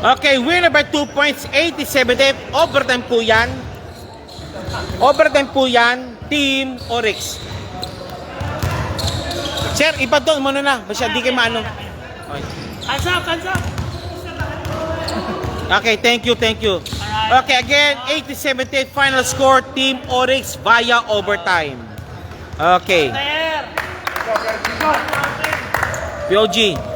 Okay, winner by 2 points, 87. Overtime po yan. Overtime po yan, Team Oryx. Sir, iba doon muna na. Basta di kayo maano. Okay. Hands up! Okay, thank you. Okay, again, 80-78 final score, Team Oryx via overtime. Okay. There! POG.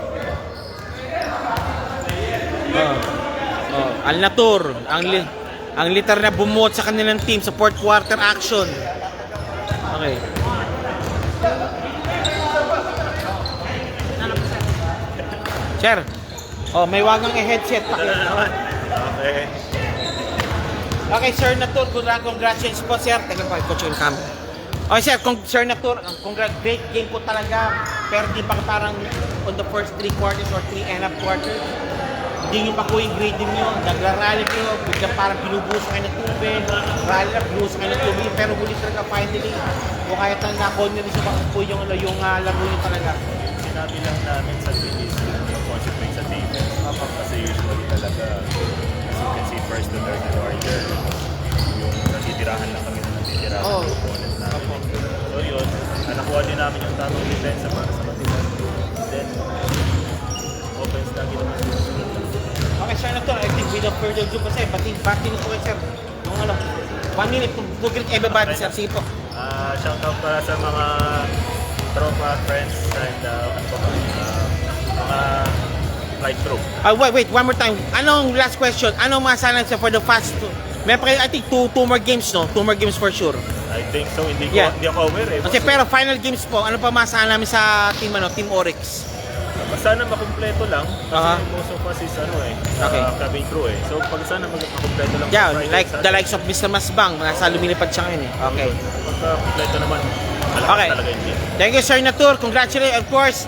Al Natur, ang liter na bumuot sa kanilang team sa fourth quarter action. Okay. Sir, may wagang headset pa. Okay. Okay, Sir Natur, congratulations po, sir. Teka pa, coach yung camera. Okay, sir, Sir Natur, great game po talaga. Pero di pa parang on the first 3 quarters or 3.5 quarters, hindi nyo pa po yung grading nyo. Nagrarally kayo, biglang parang binubuhos kayo ng tubig. Rally na, binubuhos kayo ng tubig. Pero huli talaga, finally, o kahit na nakon nyo rin sa bakit po yung laro nyo talaga. Sinabi lang namin sa release yung concentrate sa defense. Kasi usually talaga, as you can see, first to third quarter, yung natitirahan lang kami na natitirahan ng opponent namin. So yun, nakuha din namin yung tamang defense para sa kanila. Then, offense na ginawa susunod lang. Okay, Sir Natur, I think without further ado pa, sir, batin po kayo, sir. Yung 1 minute to greet everybody, sir. Sige po. Shout out para sa mga tropa, friends, and mga flight crew. Wait, one more time. Anong last question? Anong masasabi sir for the fast two? May pa kayo, I think two more games, no? 2 more games for sure. I think so, hindi ako aware eh. Kasi pero final games po, ano pa masasabi namin sa Team Oryx? Sana makumpleto lang kasi most of us is Okay. cabin crew eh. So pag sana makumpleto lang. Yeah, Friday, like Saturday. the likes of Mr. Masbang, nasa lumilipad siya ngayon eh. Okay. Pagka kumpleto naman, malakas Okay. talaga yung team. Thank you, Sir Natur. Congratulations, of course.